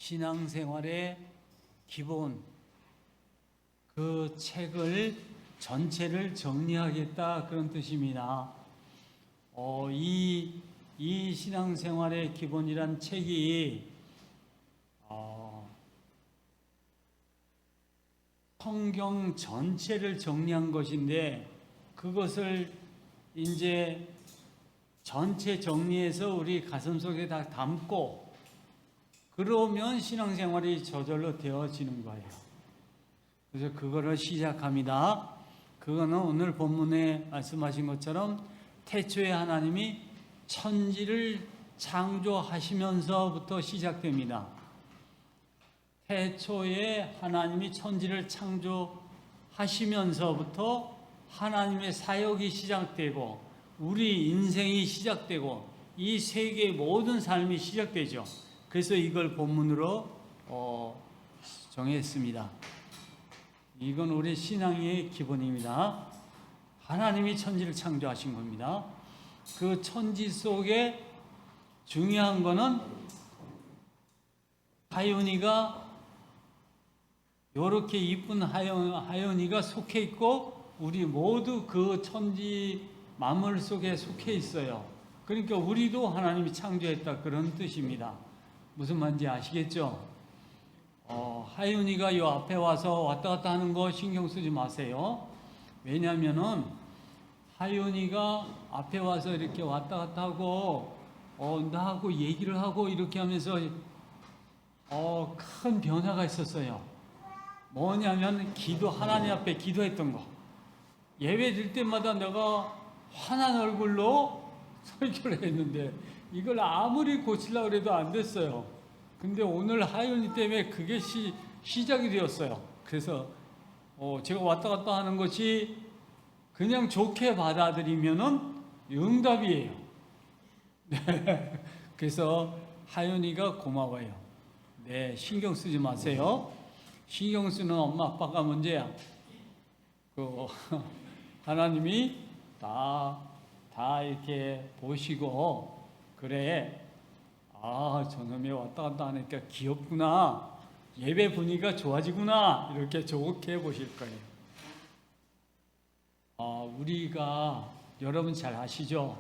신앙생활의 기본, 그 책을 전체를 정리하겠다, 그런 뜻입니다. 이 신앙생활의 기본이란 책이 성경 전체를 정리한 것인데, 그것을 이제 전체 정리해서 우리 가슴속에 다 담고 그러면 신앙생활이 저절로 되어지는 거예요. 그래서 그거를 시작합니다. 그거는 오늘 본문에 말씀하신 것처럼 태초에 하나님이 천지를 창조하시면서부터 시작됩니다. 태초에 하나님이 천지를 창조하시면서부터 하나님의 사역이 시작되고 우리 인생이 시작되고 이 세계의 모든 삶이 시작되죠. 그래서 이걸 본문으로 정했습니다. 이건 우리 신앙의 기본입니다. 하나님이 천지를 창조하신 겁니다. 그 천지 속에 중요한 거는 하윤이가 이렇게 이쁜 하윤이가 속해 있고 우리 모두 그 천지 만물 속에 속해 있어요. 그러니까 우리도 하나님이 창조했다, 그런 뜻입니다. 무슨 말인지 아시겠죠? 하윤이가 이 앞에 와서 왔다 갔다 하는 거 신경 쓰지 마세요. 왜냐하면은 하윤이가 앞에 와서 이렇게 왔다 갔다 하고 나하고 얘기를 하고 이렇게 하면서 큰 변화가 있었어요. 뭐냐면 하나님 앞에 기도했던 거. 예배 드릴 때마다 내가 환한 얼굴로 설교를 했는데 이걸 아무리 고치려고 해도 안 됐어요. 근데 오늘 하윤이 때문에 그게 시작이 되었어요. 그래서 제가 왔다 갔다 하는 것이 그냥 좋게 받아들이면은 응답이에요. 네. 그래서 하윤이가 고마워요. 네, 신경 쓰지 마세요. 신경 쓰는 엄마 아빠가 문제야. 하나님이 다 이렇게 보시고, 그래, 저놈이 왔다 갔다 하니까 귀엽구나, 예배 분위기가 좋아지구나, 이렇게 좋게 보실 거예요. 우리가, 여러분 잘 아시죠?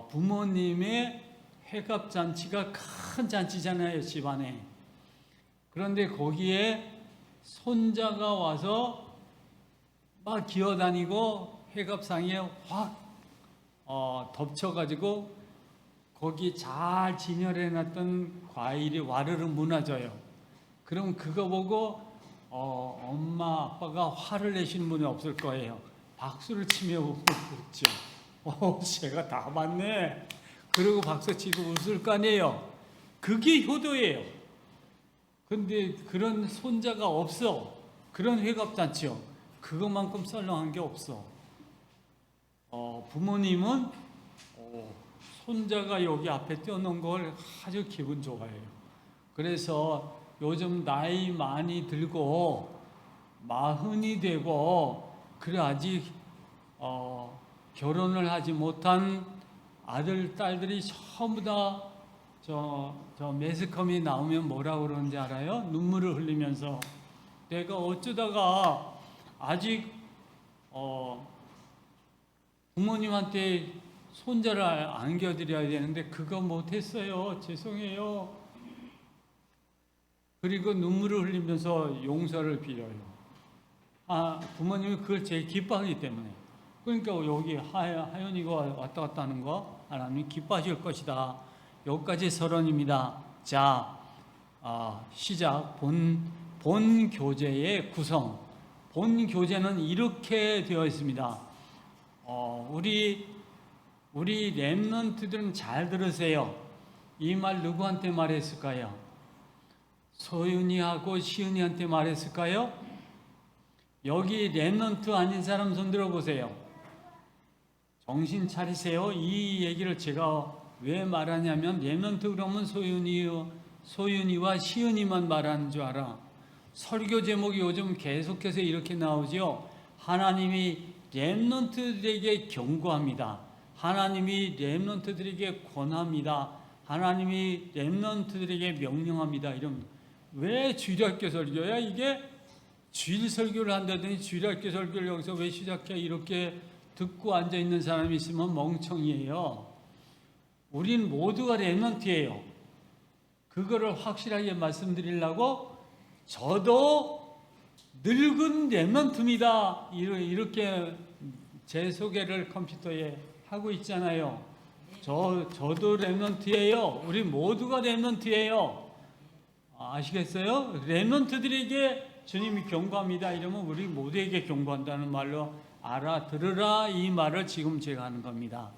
부모님의 회갑잔치가 큰 잔치잖아요, 집안에. 그런데 거기에 손자가 와서 막 기어다니고 회갑상에 확 덮쳐가지고 거기 잘 진열해놨던 과일이 와르르 무너져요. 그럼 그거 보고 엄마 아빠가 화를 내시는 분이 없을 거예요. 박수를 치며 웃죠. 제가 다 봤네. 그리고 박수 치고 웃을 거 아니에요. 그게 효도예요. 근데 그런 손자가 없어. 그런 회갑잔치요. 그것만큼 썰렁한 게 없어. 부모님은 손자가 여기 앞에 떼어놓은 걸 아주 기분 좋아해요. 그래서 요즘 나이 많이 들고 마흔이 되고 그래 아직 결혼을 하지 못한 아들 딸들이 전부 다 저 매스컴이 나오면 뭐라고 그러는지 알아요? 눈물을 흘리면서 내가 어쩌다가 아직 부모님한테 손자를 안겨드려야 되는데 그거 못했어요. 죄송해요. 그리고 눈물을 흘리면서 용서를 빌어요. 부모님이 그걸 제일 기뻐하기 때문에. 그러니까 여기 하연이가 왔다 갔다 하는 거 하나님이 기뻐하실 것이다. 여기까지 서론입니다. 자, 시작. 본 교재의 구성. 본 교재는 이렇게 되어 있습니다. 우리 렘넌트들은 잘 들으세요. 이 말 누구한테 말했을까요? 소윤이하고 시은이한테 말했을까요? 여기 렘넌트 아닌 사람 손 들어보세요. 정신 차리세요. 이 얘기를 제가 왜 말하냐면 렘넌트 그러면 소윤이와 시은이만 말하는 줄 알아. 설교 제목이 요즘 계속해서 이렇게 나오죠. 하나님이 렘넌트들에게 경고합니다. 하나님이 렘넌트들에게 권합니다. 하나님이 렘넌트들에게 명령합니다. 이런 왜 주일학교 설교야? 이게 주일 설교를 한다더니 주일학교 설교를 여기서 왜 시작해? 이렇게 듣고 앉아 있는 사람이 있으면 멍청이에요. 우린 모두가 렘넌트예요. 그거를 확실하게 말씀드리려고 저도 늙은 렘넌트입니다. 이렇게 제 소개를 컴퓨터에 하고 있잖아요. 저도 렘넌트예요. 우리 모두가 렘넌트예요. 아시겠어요? 렘넌트들에게 주님이 경고합니다. 이러면 우리 모두에게 경고한다는 말로 알아들으라, 이 말을 지금 제가 하는 겁니다.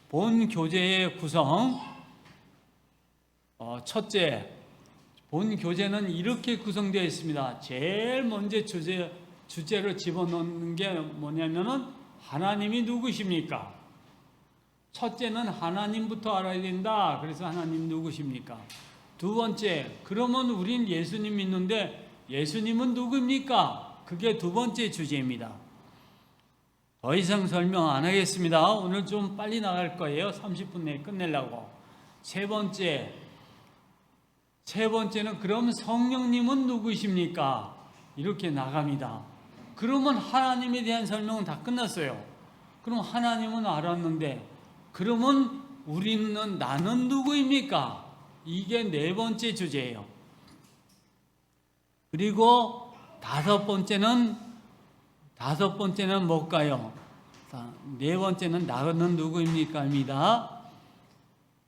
본 교재의 구성, 첫째, 본 교재는 이렇게 구성되어 있습니다. 제일 먼저 주제로 집어넣는 게 뭐냐면은 하나님이 누구십니까? 첫째는 하나님부터 알아야 된다. 그래서 하나님 누구십니까? 두 번째, 그러면 우린 예수님 믿는데 예수님은 누구입니까? 그게 두 번째 주제입니다. 더 이상 설명 안 하겠습니다. 오늘 좀 빨리 나갈 거예요. 30분 내에 끝내려고. 세 번째는 그럼 성령님은 누구십니까? 이렇게 나갑니다. 그러면 하나님에 대한 설명은 다 끝났어요. 그럼 하나님은 알았는데 그러면 나는 누구입니까? 이게 네 번째 주제예요. 그리고 다섯 번째는 뭘까요? 네 번째는 나는 누구입니까?입니다.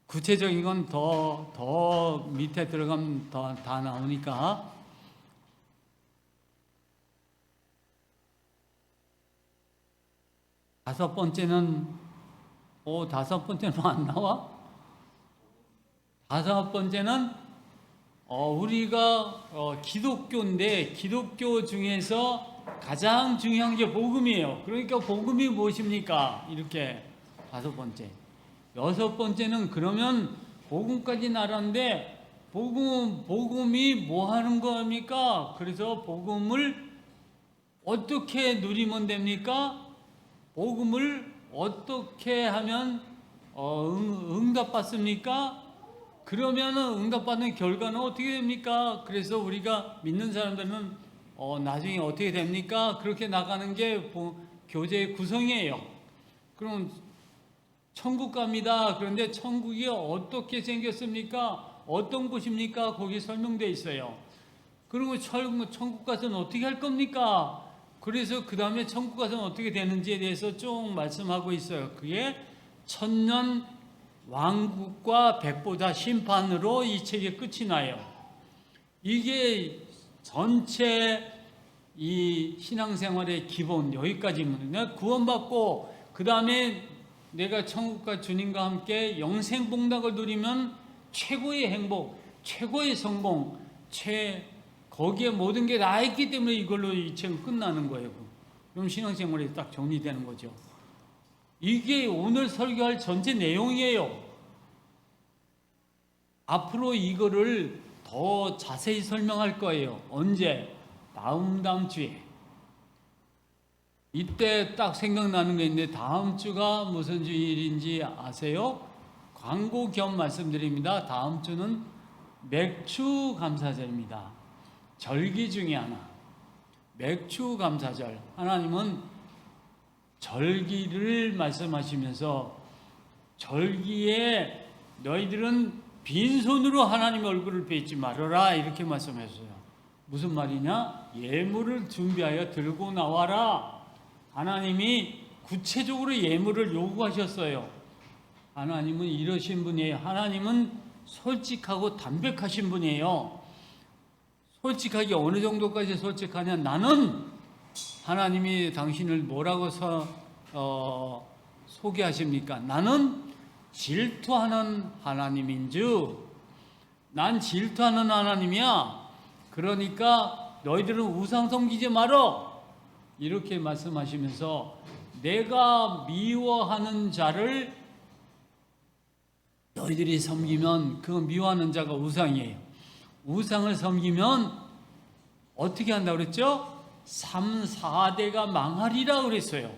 구체적인 건 더 밑에 들어가면 다 나오니까. 다섯 번째는 안 나와? 다섯 번째는 우리가 기독교인데 기독교 중에서 가장 중요한 게 복음이에요. 그러니까 복음이 무엇입니까? 이렇게 다섯 번째. 여섯 번째는 그러면 복음까지는 알았는데 복음이 뭐 하는 겁니까? 그래서 복음을 어떻게 누리면 됩니까? 복음을 어떻게 하면 응답받습니까? 그러면은 응답받는 결과는 어떻게 됩니까? 그래서 우리가 믿는 사람들은 나중에 어떻게 됩니까? 그렇게 나가는 게 교제의 구성이에요. 그럼 천국 갑니다. 그런데 천국이 어떻게 생겼습니까? 어떤 곳입니까? 거기 설명되어 있어요. 그리고 천국 가서는 어떻게 할 겁니까? 그래서 그 다음에 천국 가서는 어떻게 되는지에 대해서 쭉 말씀하고 있어요. 그게 천년 왕국과 백보자 심판으로 이 책의 끝이 나요. 이게 전체 이 신앙생활의 기본 여기까지입니다. 구원받고 그 다음에 내가 천국과 주님과 함께 영생복락을 누리면 최고의 행복, 최고의 성공, 거기에 모든 게 다 있기 때문에 이걸로 이 책은 끝나는 거예요. 그럼 신앙생활이 딱 정리되는 거죠. 이게 오늘 설교할 전체 내용이에요. 앞으로 이거를 더 자세히 설명할 거예요. 언제? 다음 주에. 이때 딱 생각나는 게 있는데 다음 주가 무슨 주일인지 아세요? 광고 겸 말씀드립니다. 다음 주는 맥주 감사절입니다. 절기 중에 하나. 맥주 감사절. 하나님은 절기를 말씀하시면서 절기에 너희들은 빈손으로 하나님 얼굴을 뵙지 말아라 이렇게 말씀하셨어요. 무슨 말이냐? 예물을 준비하여 들고 나와라. 하나님이 구체적으로 예물을 요구하셨어요. 하나님은 이러신 분이에요. 하나님은 솔직하고 담백하신 분이에요. 솔직하게 어느 정도까지 솔직하냐? 나는 하나님이 당신을 뭐라고 소개하십니까? 나는 질투하는 하나님인즉 난 질투하는 하나님이야. 그러니까 너희들은 우상 섬기지 말어. 이렇게 말씀하시면서 내가 미워하는 자를 너희들이 섬기면 그 미워하는 자가 우상이에요. 우상을 섬기면 어떻게 한다고 그랬죠? 3, 4대가 망하리라 그랬어요.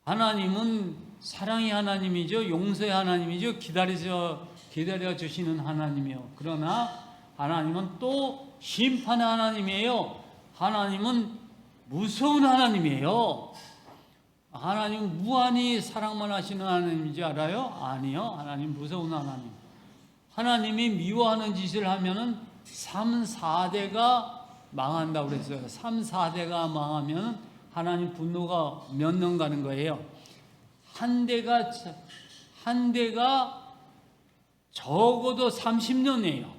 하나님은 사랑의 하나님이죠. 용서의 하나님이죠. 기다려 주시는 하나님이요. 그러나 하나님은 또 심판의 하나님이에요. 하나님은 무서운 하나님이에요. 하나님은 무한히 사랑만 하시는 하나님인지 알아요? 아니요. 하나님 무서운 하나님. 하나님이 미워하는 짓을 하면은 3, 4대가 망한다고 그랬어요. 3, 4대가 망하면 하나님 분노가 몇 년 가는 거예요. 한 대가 적어도 30년이에요.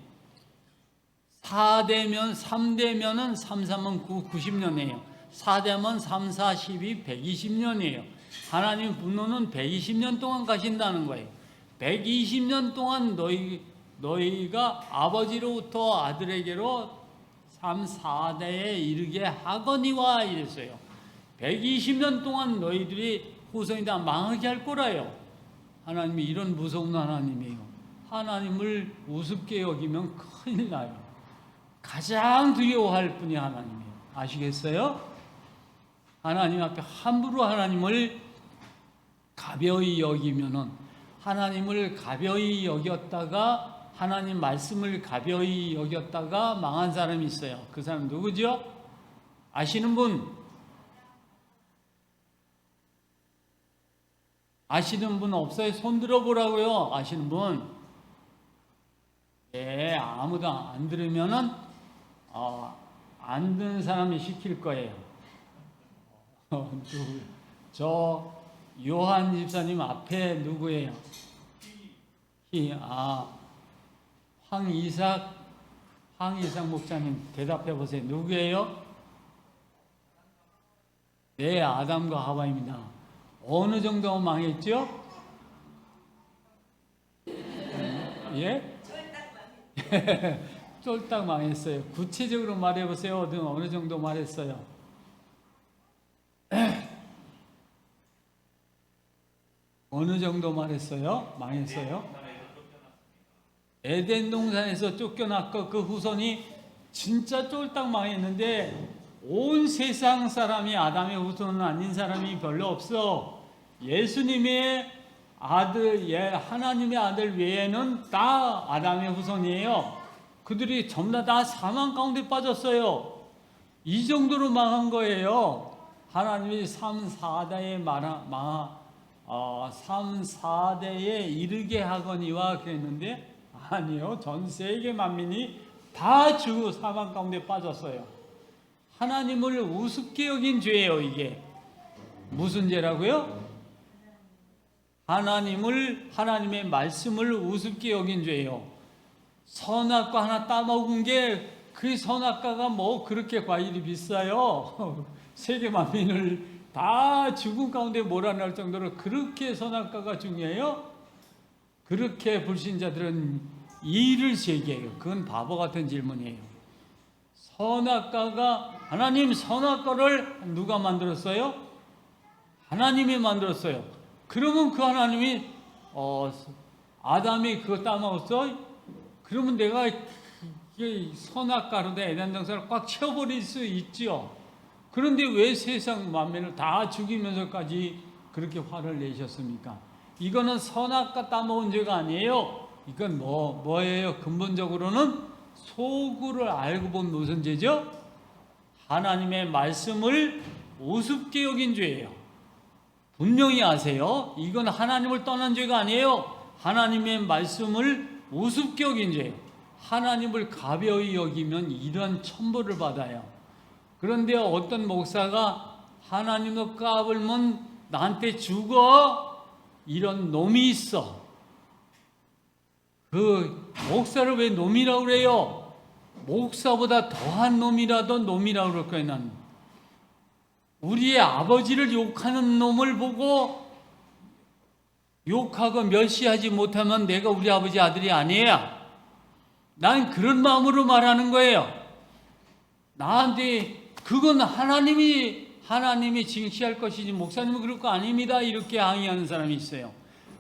4대면 3대면은 3, 3은 90년이에요. 4대면 3, 4, 12, 120년이에요. 하나님 분노는 120년 동안 가신다는 거예요. 120년 동안 너희가 아버지로부터 아들에게로 3, 4대에 이르게 하거니와 이랬어요. 120년 동안 너희들이 후손이 다 망하게 할 거라요. 하나님이 이런 무서운 하나님이에요. 하나님을 우습게 여기면 큰일 나요. 가장 두려워할 분이 하나님이에요. 아시겠어요? 하나님 앞에 함부로 하나님을 가벼이 여기면은, 하나님을 가벼이 여겼다가 하나님 말씀을 가벼이 여겼다가 망한 사람이 있어요. 그 사람 누구죠? 아시는 분? 아시는 분 없어요? 손 들어보라고요. 아시는 분? 예, 아무도 안 들으면은 안 듣는 사람이 시킬 거예요. 저 요한 집사님 앞에 누구예요? 황이삭 목사님 대답해 보세요. 누구예요? 네, 아담과 하와입니다. 어느 정도 망했죠? 예? 쫄딱 망했어요. 구체적으로 말해 보세요. 어느 정도 말했어요? 어느 정도 말했어요? 망했어요? 에덴 동산에서 쫓겨났고 그 후손이 진짜 쫄딱 망했는데, 온 세상 사람이 아담의 후손은 아닌 사람이 별로 없어. 예수님의 아들, 하나님의 아들 외에는 다 아담의 후손이에요. 그들이 전부 다 사망 가운데 빠졌어요. 이 정도로 망한 거예요. 하나님이 3, 4대에 3, 4대에 이르게 하거니와 그랬는데, 아니요. 전 세계 만민이 다 죽고 사망 가운데 빠졌어요. 하나님을 우습게 여긴 죄예요, 이게. 무슨 죄라고요? 하나님의 말씀을 우습게 여긴 죄예요. 선악과 하나 따먹은 게, 그 선악과가 뭐 그렇게 과일이 비싸요? 세계 만민을 다 죽음 가운데 몰아낼 정도로 그렇게 선악과가 중요해요? 그렇게 불신자들은 이를 제기해요. 그건 바보 같은 질문이에요. 하나님 선악과를 누가 만들었어요? 하나님이 만들었어요. 그러면 그 하나님이 아담이 그거 따먹었어? 그러면 내가 선악과로 에덴 동산을 꽉 채워버릴 수 있죠. 그런데 왜 세상 만민을 다 죽이면서까지 그렇게 화를 내셨습니까? 이거는 선악과 따먹은 죄가 아니에요. 이건 뭐예요? 근본적으로는 소구를 알고 본 무슨 죄죠? 하나님의 말씀을 우습게 여긴 죄예요. 분명히 아세요. 이건 하나님을 떠난 죄가 아니에요. 하나님의 말씀을 우습게 여긴 죄예요. 하나님을 가벼이 여기면 이런 천벌을 받아요. 그런데 어떤 목사가 하나님을 까불면 나한테 죽어, 이런 놈이 있어. 그 목사를 왜 놈이라고 그래요? 목사보다 더한 놈이라도 놈이라고 그럴 거예요. 난 우리의 아버지를 욕하는 놈을 보고 욕하고 멸시하지 못하면 내가 우리 아버지 아들이 아니야. 난 그런 마음으로 말하는 거예요. 나한테 그건 하나님이 징시할 것이지 목사님은 그럴 거 아닙니다. 이렇게 항의하는 사람이 있어요.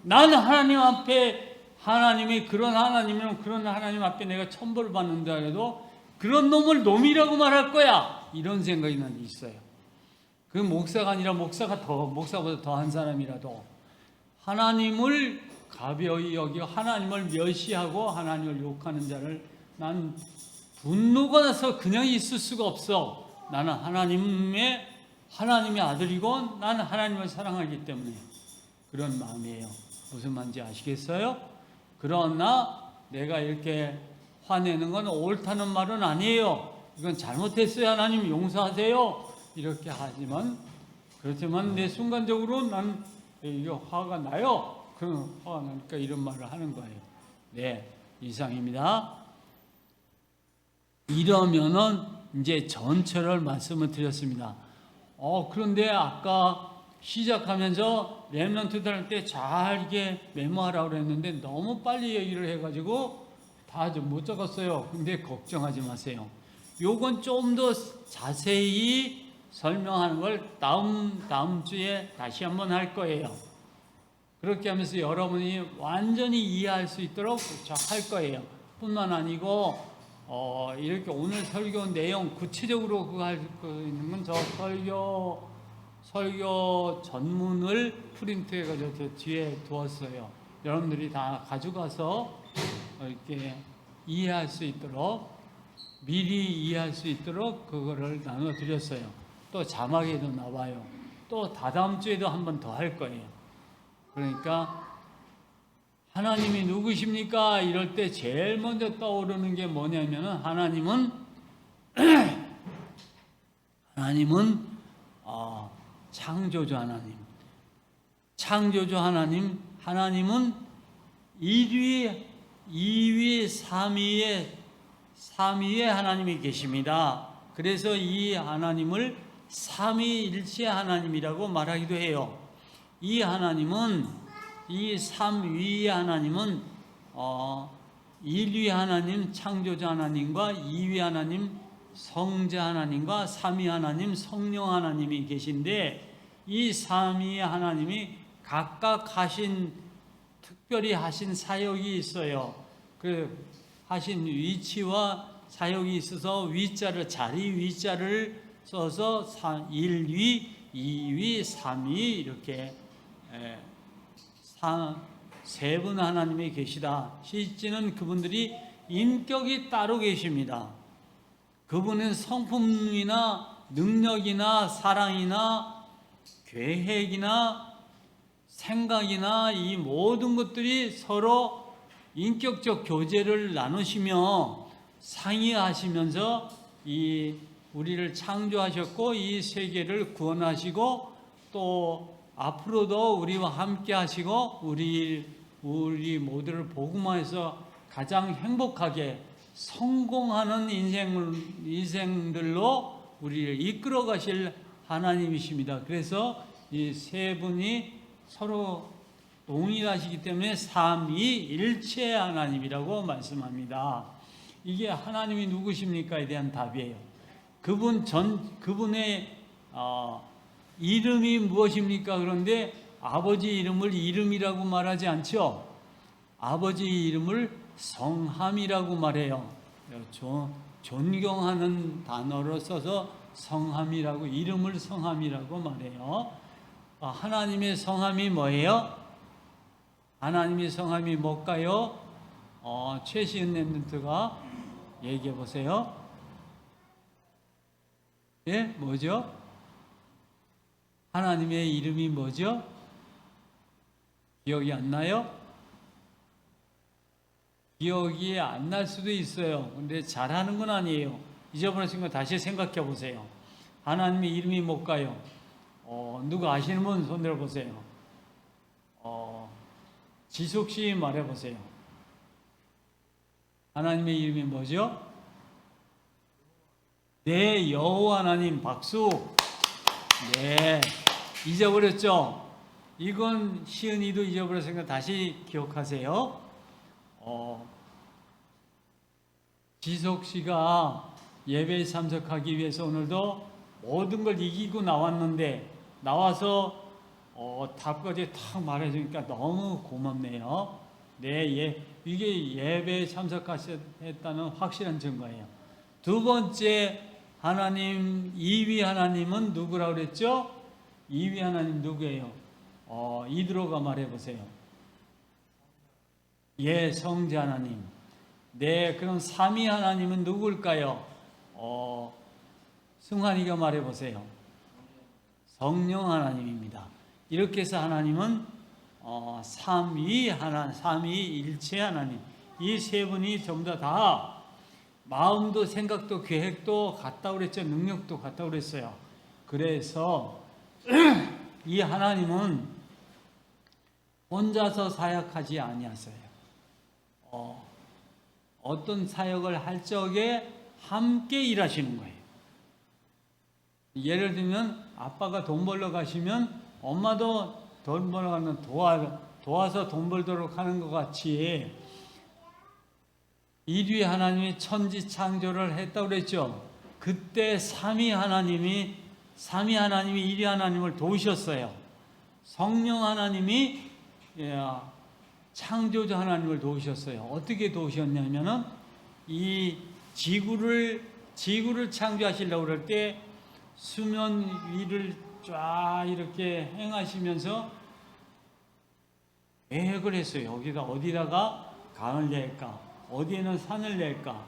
나는 하나님 앞에, 하나님이 그런 하나님이면 그런 하나님 앞에 내가 천벌을 받는다 해도 그런 놈을 놈이라고 말할 거야. 이런 생각이 난 있어요. 그 목사가 아니라 목사보다 더한 사람이라도 하나님을 가벼이 여기고 하나님을 멸시하고 하나님을 욕하는 자를 난 분노가 나서 그냥 있을 수가 없어. 나는 하나님의 아들이고 나는 하나님을 사랑하기 때문에 그런 마음이에요. 무슨 말인지 아시겠어요? 그러나 내가 이렇게 화내는 건 옳다는 말은 아니에요. 이건 잘못했어요. 하나님 용서하세요. 이렇게 하지만 그렇지만 내 순간적으로 난 이게 화가 나요. 그럼 화가 나니까 이런 말을 하는 거예요. 네, 이상입니다. 이러면은 이제 전체를 말씀을 드렸습니다. 그런데 아까 시작하면서 렘넌트들 때 잘 이게 메모하라고 그랬는데 너무 빨리 얘기를 해가지고 다 좀 못 적었어요. 근데 걱정하지 마세요. 요건 좀 더 자세히 설명하는 걸 다음 주에 다시 한번 할 거예요. 그렇게 하면서 여러분이 완전히 이해할 수 있도록 할 거예요. 뿐만 아니고 이렇게 오늘 설교 내용 구체적으로 그거 할 거 있는 건 저 설교 전문을 프린트해가지고 저 뒤에 두었어요. 여러분들이 다 가져가서 이렇게 이해할 수 있도록 미리 이해할 수 있도록 그거를 나눠드렸어요. 또 자막에도 나와요. 또 다다음 주에도 한 번 더 할 거예요. 그러니까 하나님이 누구십니까? 이럴 때 제일 먼저 떠오르는 게 뭐냐면은 하나님은 창조주 하나님. 창조주 하나님, 하나님은 1위, 2위, 3위의 하나님이 계십니다. 그래서 이 하나님을 삼위일체 하나님이라고 말하기도 해요. 이 하나님은, 이 3위의 하나님은 1위 하나님 창조자 하나님과 2위 하나님 성자 하나님과 3위 하나님 성령 하나님이 계신데, 이 3위의 하나님이 각각 특별히 하신 사역이 있어요. 그 하신 위치와 사역이 있어서 자리 위자를 써서 1위, 2위, 3위 이렇게 세 분 하나님이 계시다. 실제는 그분들이 인격이 따로 계십니다. 그분은 성품이나 능력이나 사랑이나 계획이나 생각이나 이 모든 것들이 서로 인격적 교제를 나누시며 상의하시면서 이 우리를 창조하셨고 이 세계를 구원하시고 또 앞으로도 우리와 함께 하시고 우리 모두를 복음화해서 가장 행복하게 성공하는 인생들로 우리를 이끌어 가실 하나님이십니다. 그래서 이 세 분이 서로 동일하시기 때문에 삼위일체 하나님이라고 말씀합니다. 이게 하나님이 누구십니까에 대한 답이에요. 그분의 이름이 무엇입니까? 그런데 아버지 이름을 이름이라고 말하지 않죠. 아버지 이름을 성함이라고 말해요. 존경하는 단어로 써서 성함이라고, 이름을 성함이라고 말해요. 하나님의 성함이 뭐예요? 하나님의 성함이 뭘까요? 최시은 랩런트가 얘기해 보세요. 예, 뭐죠? 하나님의 이름이 뭐죠? 기억이 안 나요? 기억이 안 날 수도 있어요. 근데 잘하는 건 아니에요. 잊어버리신 거 다시 생각해 보세요. 하나님의 이름이 뭘까요? 누가 아시는 분 손 들어 보세요. 지숙 씨 말해 보세요. 하나님의 이름이 뭐죠? 네, 여호와 하나님. 박수. 네, 잊어버렸죠? 이건 시은이도 잊어버렸으니까 다시 기억하세요. 지석 씨가 예배에 참석하기 위해서 오늘도 모든 걸 이기고 나왔는데, 나와서 답까지 탁 말해주니까 너무 고맙네요. 네, 이게 예배에 참석하셨다는 확실한 증거예요. 두 번째 하나님, 2위 하나님은 누구라고 그랬죠? 2위 하나님 누구예요? 이드로가 말해보세요. 예, 성자 하나님. 네, 그럼 삼위 하나님은 누굴까요? 승환이가 말해보세요. 성령 하나님입니다. 이렇게 해서 하나님은 삼위일체 하나님, 이 세 분이 전부 다 마음도 생각도 계획도 같다고 그랬죠. 능력도 같다고 그랬어요. 그래서 이 하나님은 혼자서 사역하지 아니하세요. 어떤 사역을 할 적에 함께 일하시는 거예요. 예를 들면 아빠가 돈 벌러 가시면 엄마도 돈 벌러 가면 도와서 돈 벌도록 하는 것 같이 인류의 하나님이 천지 창조를 했다고 그랬죠. 그때 삼위 하나님이 인류 하나님을 도우셨어요. 성령 하나님이 창조자 하나님을 도우셨어요. 어떻게 도우셨냐면은 이 지구를 창조하시려고 그럴 때 수면 위를 쫙 이렇게 행하시면서 계획을 했어요. 어디다가 강을 낼까? 어디에는 산을 낼까?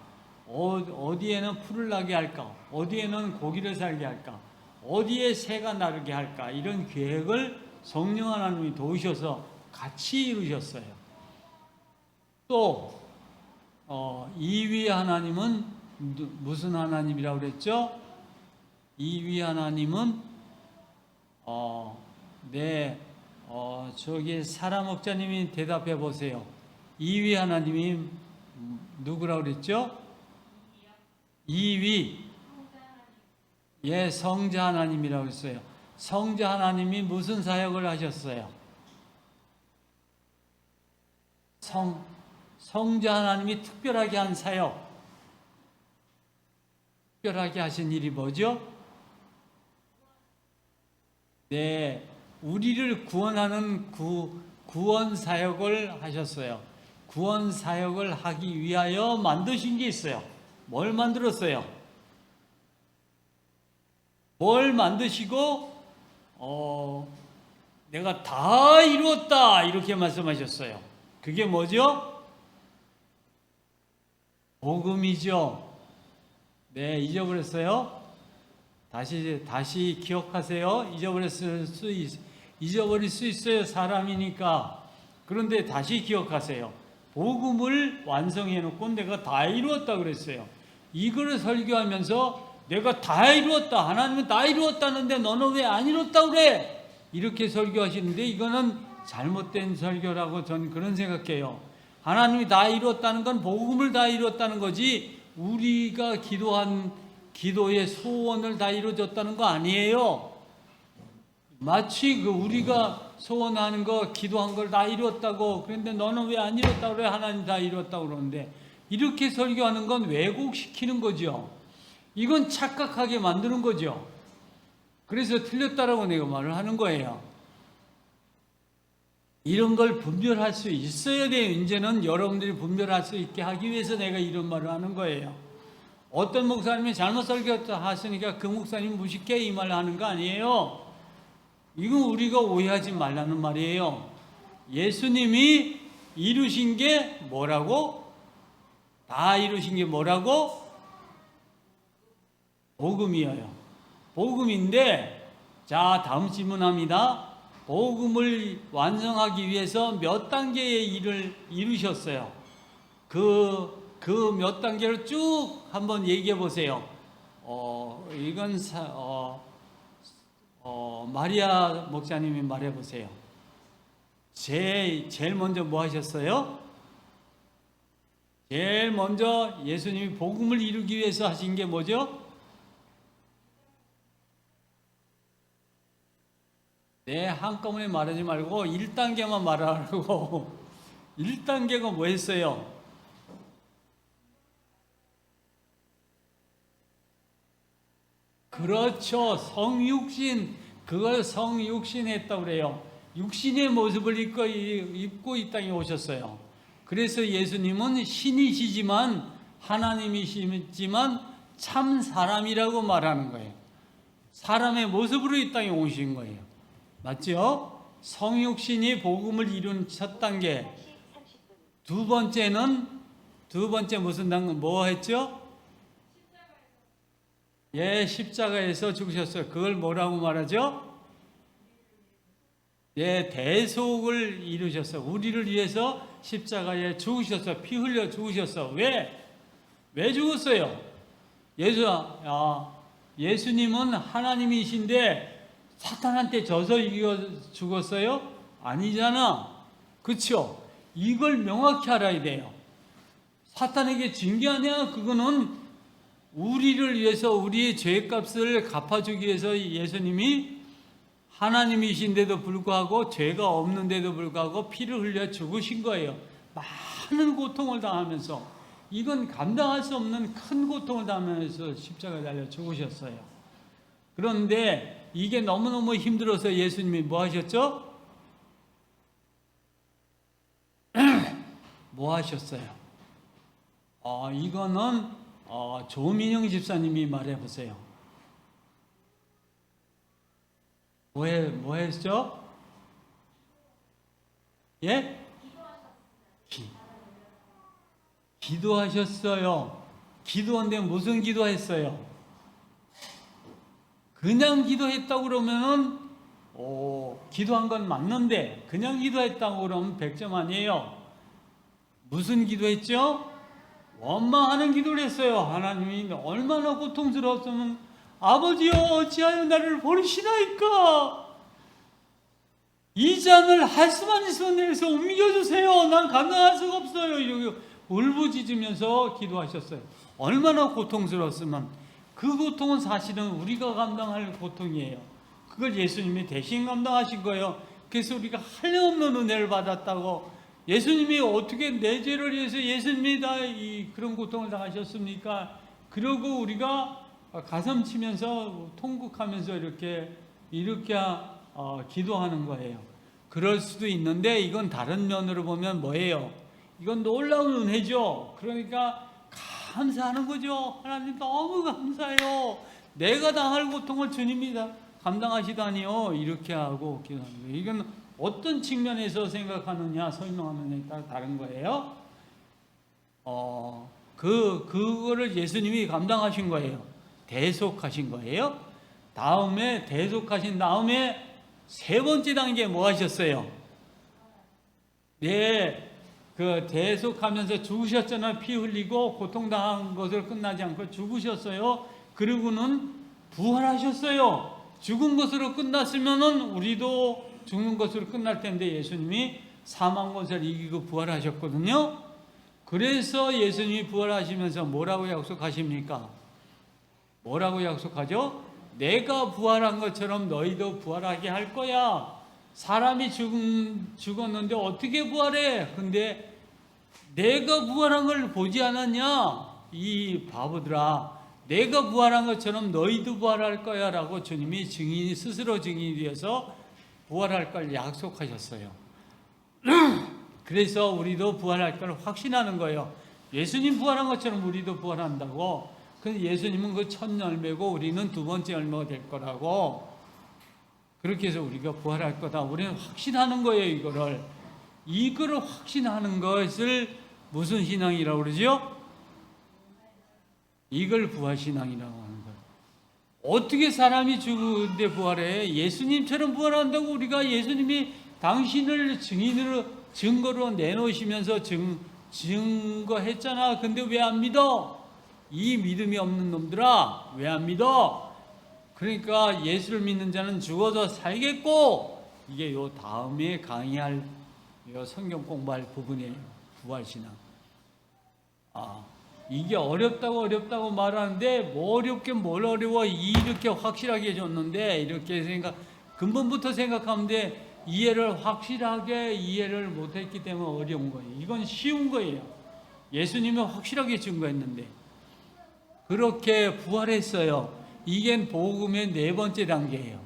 어디에는 풀을 나게 할까? 어디에는 고기를 살게 할까? 어디에 새가 나르게 할까? 이런 계획을 성령 하나님이 도우셔서 같이 이루셨어요. 또 이위 하나님은 무슨 하나님이라고 그랬죠? 이위 하나님은 저기 사라 목자님이 대답해 보세요. 이위 하나님이 누구라고 그랬죠? 이위. 예, 성자 하나님이라고 했어요. 성자 하나님이 무슨 사역을 하셨어요? 성자 하나님이 특별하게 한 사역, 특별하게 하신 일이 뭐죠? 네, 우리를 구원하는 구원 사역을 하셨어요. 구원 사역을 하기 위하여 만드신 게 있어요. 뭘 만들었어요? 뭘 만드시고 내가 다 이루었다 이렇게 말씀하셨어요. 그게 뭐죠? 복음이죠. 네, 잊어버렸어요? 다시 기억하세요. 잊어버릴 수 있어요. 사람이니까. 그런데 다시 기억하세요. 복음을 완성해 놓고 내가 다 이루었다 그랬어요. 이거를 설교하면서 내가 다 이루었다. 하나님은 다 이루었다는데 너는 왜 안 이뤘다 그래? 이렇게 설교하시는데 이거는 잘못된 설교라고 저는 그런 생각해요. 하나님이 다 이루었다는 건 복음을 다 이루었다는 거지 우리가 기도한 기도의 소원을 다 이루어졌다는 거 아니에요. 마치 우리가 소원하는 거, 기도한 걸 다 이루었다고, 그런데 너는 왜 안 이뤘다고 그래? 하나님 다 이뤘다고 그러는데, 이렇게 설교하는 건 왜곡시키는 거죠. 이건 착각하게 만드는 거죠. 그래서 틀렸다라고 내가 말을 하는 거예요. 이런 걸 분별할 수 있어야 돼요. 이제는 여러분들이 분별할 수 있게 하기 위해서 내가 이런 말을 하는 거예요. 어떤 목사님이 잘못 설교하시니까 그 목사님 무식해 이 말을 하는 거 아니에요. 이건 우리가 오해하지 말라는 말이에요. 예수님이 이루신 게 뭐라고? 다 이루신 게 뭐라고? 복음이에요. 복음인데, 자, 다음 질문합니다. 복음을 완성하기 위해서 몇 단계의 일을 이루셨어요? 그 몇 단계를 쭉 한번 얘기해 보세요. 이건 마리아 목사님이 말해 보세요. 제일 먼저 뭐 하셨어요? 제일 먼저 예수님이 복음을 이루기 위해서 하신 게 뭐죠? 네, 한꺼번에 말하지 말고 1단계만 말하라고. 1단계가 뭐 했어요? 그렇죠. 성육신. 그걸 성육신 했다고 그래요. 육신의 모습을 입고 이 땅에 오셨어요. 그래서 예수님은 신이시지만 하나님이시지만 참 사람이라고 말하는 거예요. 사람의 모습으로 이 땅에 오신 거예요. 맞죠? 성육신이 복음을 이룬 첫 단계. 두 번째 무슨 단계 뭐 했죠? 예, 십자가에서 죽으셨어요. 그걸 뭐라고 말하죠? 예, 대속을 이루셨어. 우리를 위해서 십자가에 죽으셨어. 피 흘려 죽으셨어. 왜 죽었어요? 예수님은 하나님이신데 사탄한테 져서 이겨 죽었어요? 아니잖아. 그쵸? 이걸 명확히 알아야 돼요. 사탄에게 진 게 아니야. 그거는 우리를 위해서 우리의 죄값을 갚아주기 위해서 예수님이 하나님이신데도 불구하고 죄가 없는데도 불구하고 피를 흘려 죽으신 거예요. 많은 고통을 당하면서 이건 감당할 수 없는 큰 고통을 당하면서 십자가에 달려 죽으셨어요. 그런데 이게 너무너무 힘들어서 예수님이 뭐 하셨죠? 뭐 하셨어요? 이거는 조민영 집사님이 말해보세요. 뭐 했죠? 예? 기도하셨어요. 기도한데 무슨 기도했어요? 그냥 기도했다고 그러면은 기도한 건 맞는데 그냥 기도했다고 그러면 100점 아니에요. 무슨 기도했죠? 원망하는 기도를 했어요. 하나님이 얼마나 고통스러웠으면 아버지여 어찌하여 나를 버리시나이까? 이 잔을 할 수만 있으면 내게서 옮겨주세요. 난 감당할 수가 없어요. 이러고 울부짖으면서 기도하셨어요. 얼마나 고통스러웠으면. 그 고통은 사실은 우리가 감당할 고통이에요. 그걸 예수님이 대신 감당하신 거예요. 그래서 우리가 한량없는 은혜를 받았다고. 예수님이 어떻게 내 죄를 위해서 예수님이 다 그런 고통을 당하셨습니까? 그러고 우리가 가슴 치면서 통곡하면서 이렇게 기도하는 거예요. 그럴 수도 있는데 이건 다른 면으로 보면 뭐예요? 이건 놀라운 은혜죠. 그러니까 감사하는 거죠. 하나님 너무 감사해요. 내가 당할 고통을 주님이 다 감당하시다니요. 이렇게 하고 기도하는 거예요. 이건 어떤 측면에서 생각하느냐 설명하느냐에 따라 다른 거예요. 그거를 예수님이 감당하신 거예요. 대속하신 거예요. 대속하신 다음에 세 번째 단계 뭐 하셨어요? 네. 그 대속하면서 죽으셨잖아요. 피 흘리고 고통당한 것을 끝나지 않고 죽으셨어요. 그리고는 부활하셨어요. 죽은 것으로 끝났으면은 우리도 죽는 것으로 끝날 텐데 예수님이 사망 권세를 이기고 부활하셨거든요. 그래서 예수님이 부활하시면서 뭐라고 약속하십니까? 뭐라고 약속하죠? 내가 부활한 것처럼 너희도 부활하게 할 거야. 사람이 죽었는데 어떻게 부활해? 근데 내가 부활한 걸 보지 않았냐? 이 바보들아, 내가 부활한 것처럼 너희도 부활할 거야 라고 주님이 스스로 증인이 되어서 부활할 걸 약속하셨어요. 그래서 우리도 부활할 걸 확신하는 거예요. 예수님 부활한 것처럼 우리도 부활한다고. 근데 예수님은 그 첫 열매고 우리는 두 번째 열매가 될 거라고. 그렇게 해서 우리가 부활할 거다. 우리는 확신하는 거예요. 이거를 확신하는 것을 무슨 신앙이라고 그러죠? 이걸 부활신앙이라고 하는 거예요. 어떻게 사람이 죽은데 부활해? 예수님처럼 부활한다고 우리가 예수님이 당신을 증거로 내놓으시면서 증거했잖아. 근데 왜 안 믿어? 이 믿음이 없는 놈들아, 왜 안 믿어? 그러니까 예수를 믿는 자는 죽어도 살겠고, 이게 요 다음에 강의할 성경 공부할 부분이에요. 부활신앙. 이게 어렵다고 말하는데 뭐 어렵게 뭘 어려워. 이렇게 확실하게 해줬는데 이렇게 근본부터 생각하면 돼. 확실하게 이해를 못했기 때문에 어려운 거예요. 이건 쉬운 거예요. 예수님이 확실하게 증거했는데 그렇게 부활했어요. 이게 복음의 네 번째 단계예요.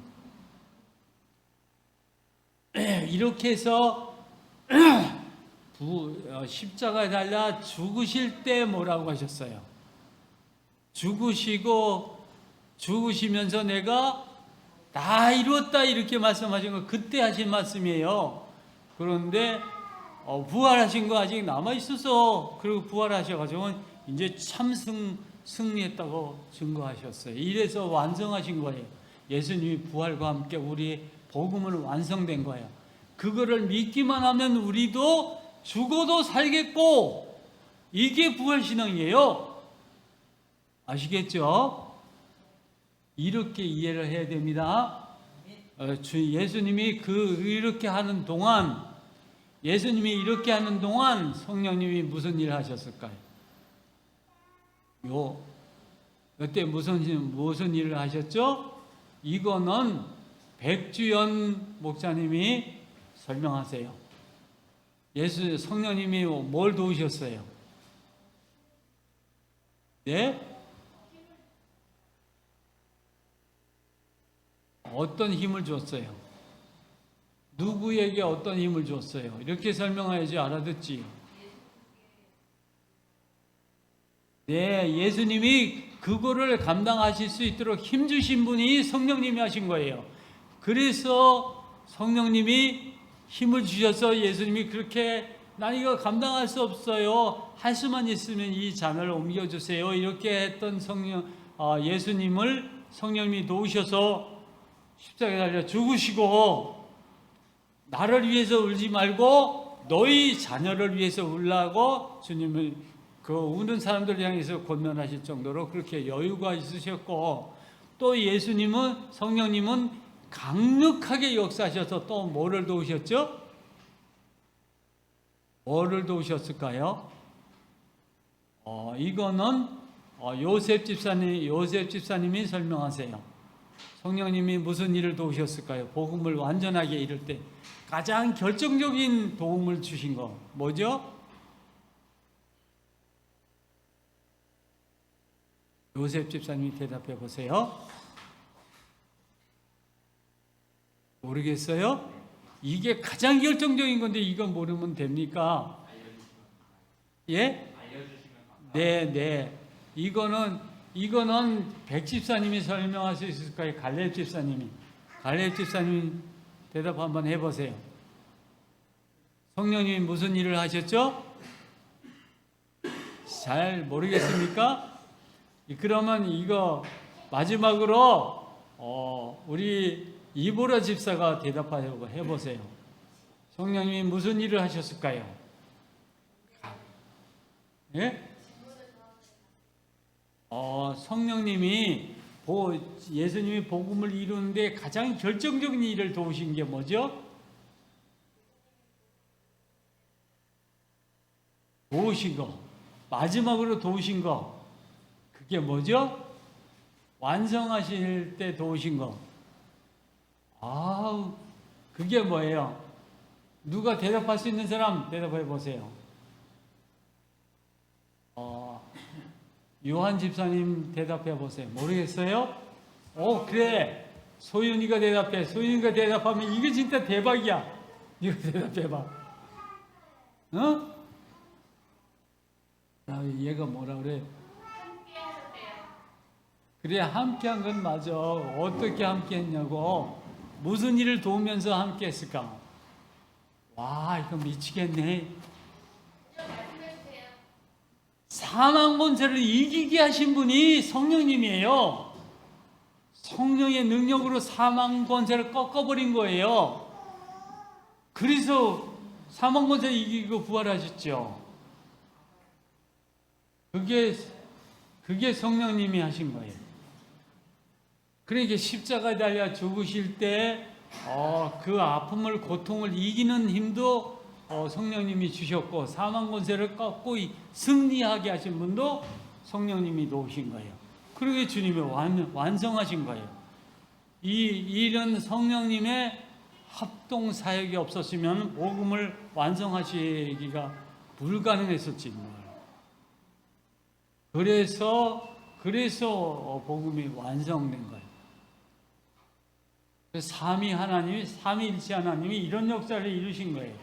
이렇게 해서 십자가에 달려 죽으실 때 뭐라고 하셨어요? 죽으시면서 내가 다 이루었다 이렇게 말씀하신 거 그때 하신 말씀이에요. 그런데 부활하신 거 아직 남아 있어서 그리고 부활하셔가지고 이제 참 승리했다고 증거하셨어요. 이래서 완성하신 거예요. 예수님이 부활과 함께 우리 복음은 완성된 거예요. 그거를 믿기만 하면 우리도 죽어도 살겠고, 이게 부활신앙이에요. 아시겠죠? 이렇게 이해를 해야 됩니다. 예수님이 이렇게 하는 동안, 성령님이 무슨 일을 하셨을까요? 그때 무슨 일을 하셨죠? 이거는 백주연 목사님이 설명하세요. 성령님이 뭘 도우셨어요? 네? 어떤 힘을 줬어요? 누구에게 어떤 힘을 줬어요? 이렇게 설명해야지 알아듣지. 네, 예수님이 그거를 감당하실 수 있도록 힘주신 분이 성령님이 하신 거예요. 그래서 성령님이 힘을 주셔서 예수님이 그렇게 난 이거 감당할 수 없어요. 할 수만 있으면 이 잔을 옮겨주세요. 이렇게 했던 예수님을 성령님이 도우셔서 십자가에 달려 죽으시고, 나를 위해서 울지 말고 너희 자녀를 위해서 울라고 주님을 우는 사람들 향해서 권면하실 정도로 그렇게 여유가 있으셨고, 또 성령님은 강력하게 역사하셔서 또 뭐를 도우셨죠? 뭐를 도우셨을까요? 이거는 요셉 집사님이 설명하세요. 성령님이 무슨 일을 도우셨을까요? 복음을 완전하게 이룰 때 가장 결정적인 도움을 주신 거 뭐죠? 요셉 집사님이 대답해 보세요. 모르겠어요? 이게 가장 결정적인 건데 이거 모르면 됩니까? 예? 네. 이거는 백 집사님이 설명할 수 있을까요? 갈렙 집사님이 대답 한번 해보세요. 성령님이 무슨 일을 하셨죠? 잘 모르겠습니까? 그러면 이거 마지막으로 우리 이보라 집사가 대답하려고 해보세요. 성령님이 무슨 일을 하셨을까요? 예? 성령님이 예수님이 복음을 이루는데 가장 결정적인 일을 도우신 게 뭐죠? 도우신 거, 마지막으로 도우신 거, 그게 뭐죠? 완성하실 때 도우신 거. 그게 뭐예요? 누가 대답할 수 있는 사람 대답해 보세요. 요한 집사님 대답해 보세요. 모르겠어요? 그래. 소윤이가 대답해. 소윤이가 대답하면 이게 진짜 대박이야. 이거 대답해봐. 얘가 뭐라 그래? 그래, 함께한 건 맞아. 어떻게 함께했냐고. 무슨 일을 도우면서 함께했을까? 와, 이거 미치겠네. 사망 권세를 이기게 하신 분이 성령님이에요. 성령의 능력으로 사망 권세를 꺾어버린 거예요. 그래서 사망 권세를 이기고 부활하셨죠. 그게 성령님이 하신 거예요. 그러니까 십자가에 달려 죽으실 때 그 아픔을, 고통을 이기는 힘도 성령님이 주셨고, 사망 권세를 꺾고 승리하게 하신 분도 성령님이 도우신 거예요. 그러게 주님이 완성하신 거예요. 이런 성령님의 합동 사역이 없었으면 복음을 완성하시기가 불가능했었지. 그래서 복음이 완성된 거예요. 삼위일체 하나님이 이런 역사를 이루신 거예요.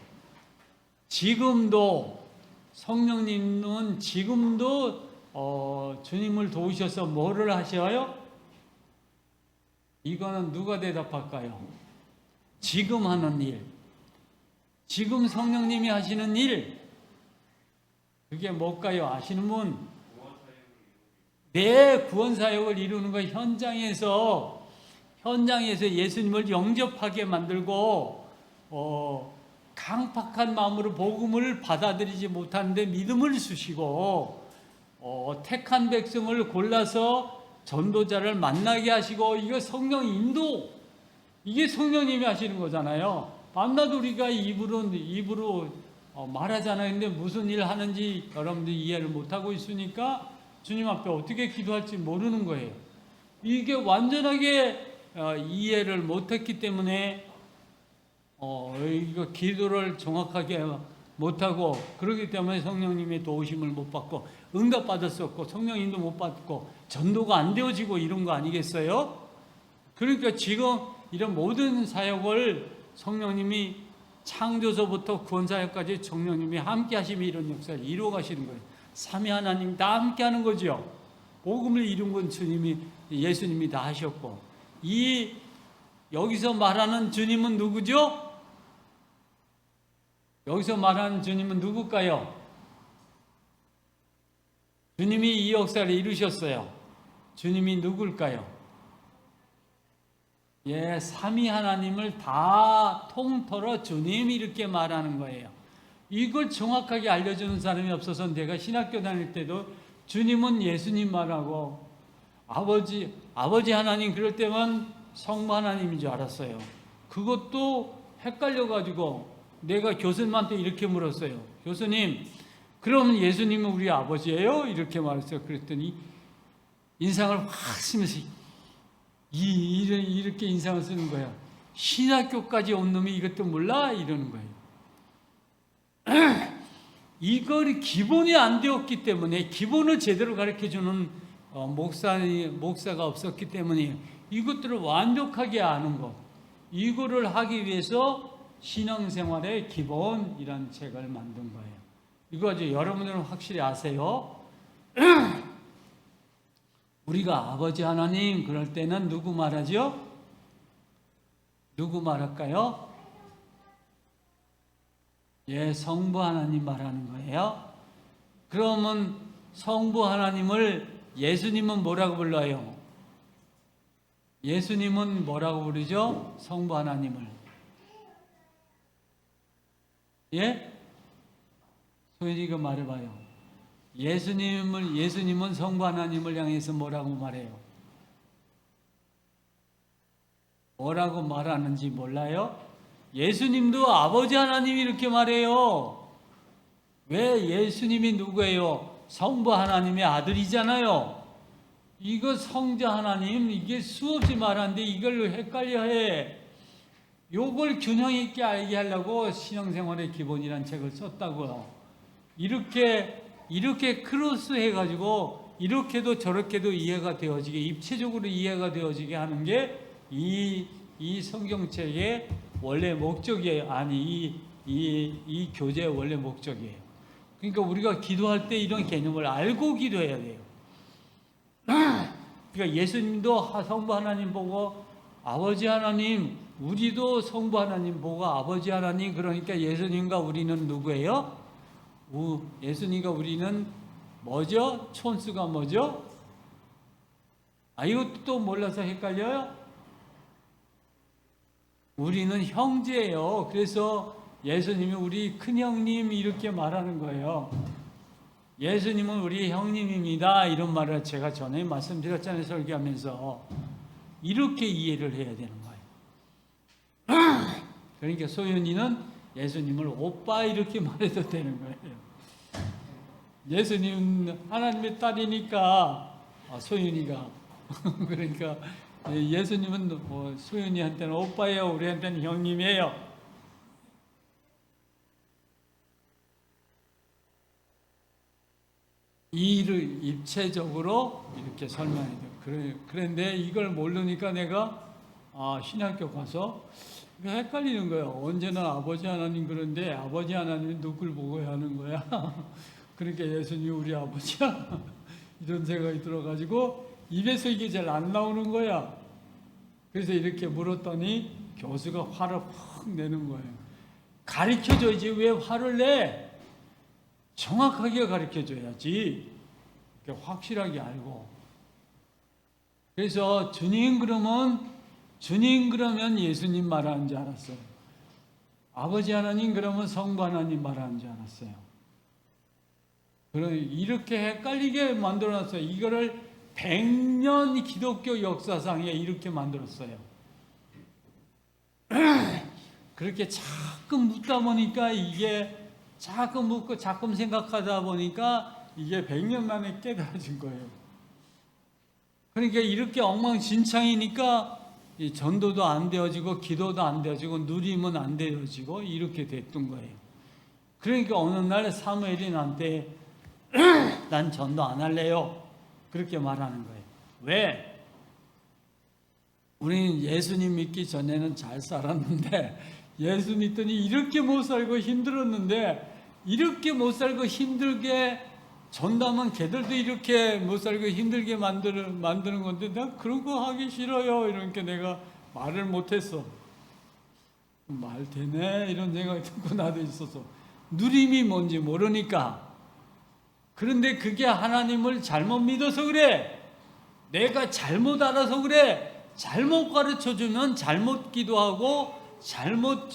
지금도 성령님은 지금도 주님을 도우셔서 뭐를 하셔요? 이거는 누가 대답할까요? 지금 하는 일, 지금 성령님이 하시는 일, 그게 뭘까요? 아시는 분? 내 구원 사역을 이루는 거, 현장에서 예수님을 영접하게 만들고 강팍한 마음으로 복음을 받아들이지 못하는데 믿음을 주시고 택한 백성을 골라서 전도자를 만나게 하시고, 이거 성령 인도, 이게 성령님이 하시는 거잖아요. 밤낮 우리가 입으로 말하잖아요. 근데 무슨 일 하는지 여러분들이 이해를 못하고 있으니까 주님 앞에 어떻게 기도할지 모르는 거예요. 이게 완전하게 이해를 못했기 때문에 이거 기도를 정확하게 못하고, 그렇기 때문에 성령님의 도우심을 못 받고 응답받을 수 없고 성령님도 못 받고 전도가 안 되어지고 이런 거 아니겠어요? 그러니까 지금 이런 모든 사역을 성령님이 창조서부터 구원사역까지 성령님이 함께 하시며 이런 역사를 이루어 가시는 거예요. 삼위 하나님 다 함께 하는 거죠. 복음을 이룬 건 예수님이 다 하셨고, 여기서 말하는 주님은 누구죠? 여기서 말하는 주님은 누굴까요? 주님이 이 역사를 이루셨어요. 주님이 누굴까요? 삼위 하나님을 다 통틀어 주님, 이렇게 말하는 거예요. 이걸 정확하게 알려주는 사람이 없어서 내가 신학교 다닐 때도 주님은 예수님 말하고 아버지 하나님 그럴 때만 성부 하나님인 줄 알았어요. 그것도 헷갈려가지고 내가 교수님한테 이렇게 물었어요. 교수님, 그럼 예수님은 우리 아버지예요? 이렇게 말했어요. 그랬더니 인상을 확 쓰면서 이렇게 인상을 쓰는 거야. 신학교까지 온 놈이 이것도 몰라? 이러는 거예요. 이걸 기본이 안 되었기 때문에, 기본을 제대로 가르쳐주는 목사가 없었기 때문에 이것들을 완벽하게 아는 것, 이거를 하기 위해서 신앙생활의 기본이라는 책을 만든 거예요. 이거 아주 여러분들은 확실히 아세요? 우리가 아버지 하나님 그럴 때는 누구 말하죠? 누구 말할까요? 성부 하나님 말하는 거예요. 그러면 성부 하나님을 예수님은 뭐라고 불러요? 예수님은 뭐라고 부르죠? 성부 하나님을. 소연이가 말해봐요. 예수님은 성부 하나님을 향해서 뭐라고 말해요? 뭐라고 말하는지 몰라요? 예수님도 아버지 하나님 이렇게 말해요. 왜? 예수님이 누구예요? 성부 하나님의 아들이잖아요. 이거 성자 하나님, 이게 수없이 말하는데 이걸 헷갈려해. 요걸 균형 있게 알게 하려고 신앙생활의 기본이라는 책을 썼다고요. 이렇게 크로스 해가지고 이렇게도 저렇게도 이해가 되어지게, 입체적으로 이해가 되어지게 하는 게 이 성경책의 원래 목적이에요. 아니, 이 교재의 원래 목적이에요. 그러니까 우리가 기도할 때 이런 개념을 알고 기도해야 돼요. 그러니까 예수님도 성부 하나님 보고 아버지 하나님, 우리도 성부 하나님 보고 아버지 하나님, 그러니까 예수님과 우리는 누구예요? 예수님과 우리는 뭐죠? 촌수가 뭐죠? 이것도 또 몰라서 헷갈려요? 우리는 형제예요. 그래서 예수님이 우리 큰형님 이렇게 말하는 거예요. 예수님은 우리 형님입니다. 이런 말을 제가 전에 말씀드렸잖아요. 설교하면서. 이렇게 이해를 해야 되는 거예요. 그러니까 소윤이는 예수님을 오빠 이렇게 말해도 되는 거예요. 예수님은 하나님의 딸이니까 소윤이가 그러니까 예수님은 소윤이한테는 오빠예요. 우리한테는 형님이에요. 이를 입체적으로 이렇게 설명해야 돼요. 그런데 이걸 모르니까 내가 신학교 가서 헷갈리는 거예요. 언제나 아버지 하나님 그런데 아버지 하나님이 누굴 보고 하는 거야? 그러니까 예수님이 우리 아버지야? 이런 생각이 들어가지고 입에서 이게 잘 안 나오는 거야. 그래서 이렇게 물었더니 교수가 화를 확 내는 거예요. 가르쳐줘야지 왜 화를 내? 정확하게 가르쳐줘야지. 확실하게 알고. 그래서 주님 그러면 예수님 말하는 줄 알았어요. 아버지 하나님 그러면 성부 하나님 말하는 줄 알았어요. 이렇게 헷갈리게 만들어놨어요. 이거를 100년 기독교 역사상에 이렇게 만들었어요. 그렇게 자꾸 묻다 보니까 이게 자꾸 묻고 자꾸 생각하다 보니까 이게 100년 만에 깨달아진 거예요. 그러니까 이렇게 엉망진창이니까 전도도 안 되어지고 기도도 안 되어지고 누림은 안 되어지고 이렇게 됐던 거예요. 그러니까 어느 날 사무엘이 나한테 난 전도 안 할래요. 그렇게 말하는 거예요. 왜? 우리는 예수님 믿기 전에는 잘 살았는데 예수 믿더니 이렇게 못 살고 힘들었는데 이렇게 못 살고 힘들게 전담한 걔들도 이렇게 못 살고 힘들게 만드는 건데 내가 그런 거 하기 싫어요. 이러니까 내가 말을 못했어. 말 되네 이런 생각이 듣고 나도 있어서 누림이 뭔지 모르니까. 그런데 그게 하나님을 잘못 믿어서 그래. 내가 잘못 알아서 그래. 잘못 가르쳐주면 잘못 기도하고 잘못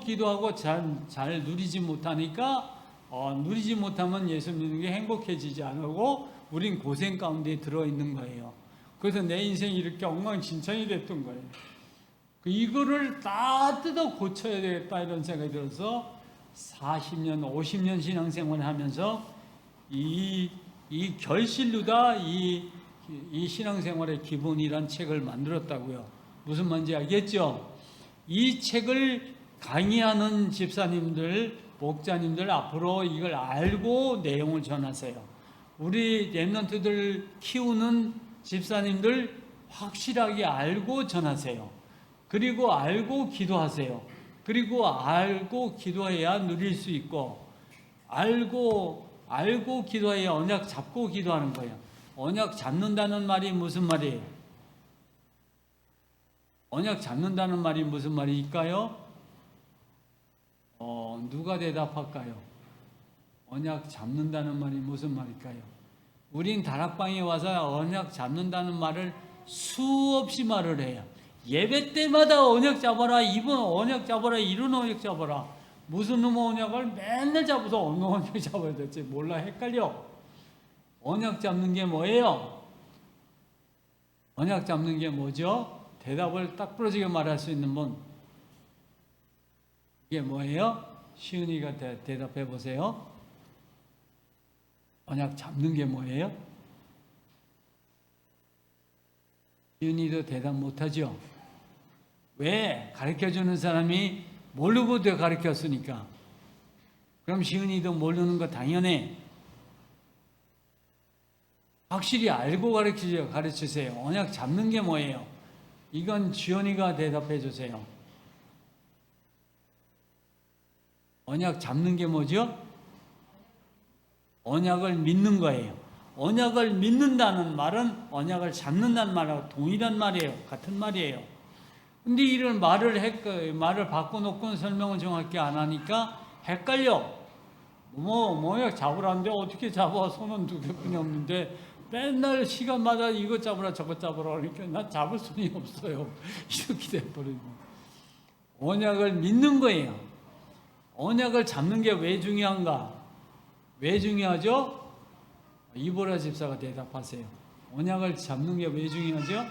기도하고 잘 누리지 못하니까 누리지 못하면 예수 믿는 게 행복해지지 않고 우린 고생 가운데 들어있는 거예요. 그래서 내 인생이 이렇게 엉망진창이 됐던 거예요. 이거를 다 뜯어 고쳐야 되겠다 이런 생각이 들어서 40년 50년 신앙생활을 하면서 이 결실루다 이 신앙생활의 기본이란 책을 만들었다고요. 무슨 말인지 알겠죠? 이 책을 강의하는 집사님들, 목자님들 앞으로 이걸 알고 내용을 전하세요. 우리 랩런트들 키우는 집사님들 확실하게 알고 전하세요. 그리고 알고 기도하세요. 그리고 알고 기도해야 누릴 수 있고 알고 기도해야 언약 잡고 기도하는 거예요. 언약 잡는다는 말이 무슨 말이에요? 언약 잡는다는 말이 무슨 말일까요? 누가 대답할까요? 언약 잡는다는 말이 무슨 말일까요? 우린 다락방에 와서 언약 잡는다는 말을 수없이 말을 해요. 예배 때마다 언약 잡아라, 이번 언약 잡아라, 이런 언약 잡아라. 무슨 놈의 언약을 맨날 잡아서 어느 언약 잡아야 될지 몰라 헷갈려. 언약 잡는 게 뭐예요? 언약 잡는 게 뭐죠? 대답을 딱 부러지게 말할 수 있는 분. 이게 뭐예요? 시은이가 대답해 보세요. 언약 잡는 게 뭐예요? 시은이도 대답 못하죠? 왜? 가르쳐주는 사람이 모르고 가르쳤으니까. 그럼 시은이도 모르는 거 당연해. 확실히 알고 가르치세요. 언약 잡는 게 뭐예요? 이건 지연이가 대답해 주세요. 언약 잡는 게 뭐죠? 언약을 믿는 거예요. 언약을 믿는다는 말은 언약을 잡는다는 말하고 동일한 말이에요. 같은 말이에요. 근데 이런 말을 바꿔놓고는 설명을 정확히 안 하니까 헷갈려. 언약 잡으라는데 어떻게 잡아? 손은 두 개뿐이 없는데 맨날 시간마다 이것 잡으라 저것 잡으라 그러니까 나 잡을 수는 없어요. 이렇게 돼버리고. 언약을 믿는 거예요. 언약을 잡는 게 왜 중요한가? 왜 중요하죠? 이보라 집사가 대답하세요. 언약을 잡는 게 왜 중요하죠?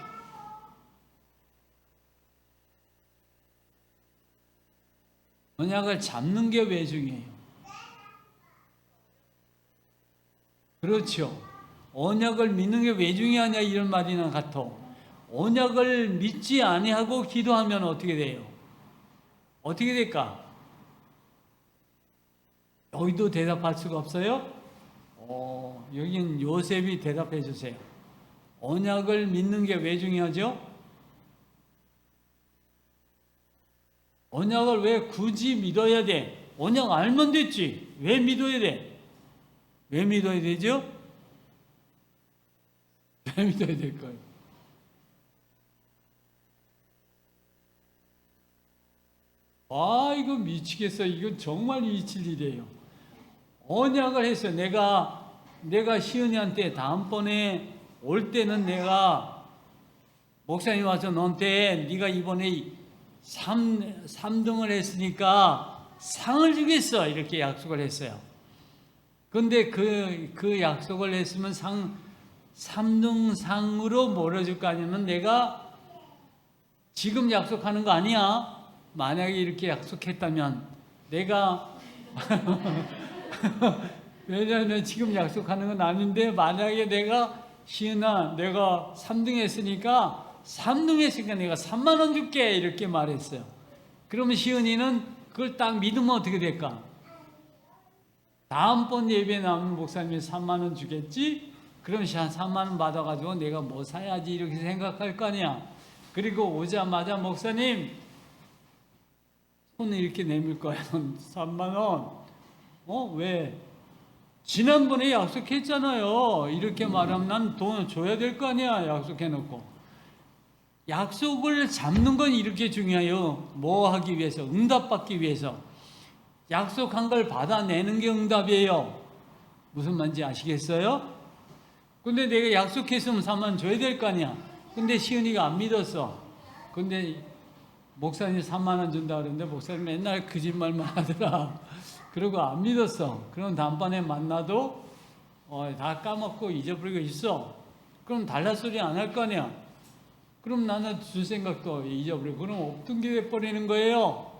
언약을 잡는 게 왜 중요해요? 그렇죠. 언약을 믿는 게 왜 중요하냐 이런 말이나 같아. 언약을 믿지 아니하고 기도하면 어떻게 돼요? 어떻게 될까? 여기도 대답할 수가 없어요? 여긴 요셉이 대답해 주세요. 언약을 믿는 게 왜 중요하죠? 언약을 왜 굳이 믿어야 돼? 언약 알면 됐지. 왜 믿어야 돼? 왜 믿어야 되죠? 왜 믿어야 될까요? 와, 이거 미치겠어. 이건 정말 미칠 일이에요. 언약을 했어요. 내가 시은이한테 다음번에 올 때는 내가 목사님 와서 너한테 네가 이번에 3등을 했으니까 상을 주겠어. 이렇게 약속을 했어요. 근데 그 약속을 했으면 3등 상으로 뭐를 줄 거 아니면 내가 지금 약속하는 거 아니야. 만약에 이렇게 약속했다면 내가 왜냐하면 지금 약속하는 건 아닌데 만약에 내가 시은아 내가 3등 했으니까 내가 3만 원 줄게 이렇게 말했어요. 그러면 시은이는 그걸 딱 믿으면 어떻게 될까? 다음번 예배 나오면 목사님이 3만 원 주겠지? 그럼 한 3만 원 받아가지고 내가 뭐 사야지 이렇게 생각할 거 아니야. 그리고 오자마자 목사님 손을 이렇게 내밀 거야. 3만 원. 왜? 지난번에 약속했잖아요. 이렇게 말하면 난 돈 줘야 될 거 아니야. 약속해놓고. 약속을 잡는 건 이렇게 중요해요. 뭐 하기 위해서? 응답받기 위해서. 약속한 걸 받아내는 게 응답이에요. 무슨 말인지 아시겠어요? 근데 내가 약속했으면 3만 줘야 될 거 아니야. 근데 시은이가 안 믿었어. 근데 목사님 3만 원 준다 그러는데 목사님 맨날 거짓말만 하더라. 그러고 안 믿었어. 그럼 다음번에 만나도 다 까먹고 잊어버리고 있어. 그럼 달라 소리 안 할 거 아니야. 그럼 나는 줄 생각도 잊어버리고 그럼 없던 게 돼버리는 거예요.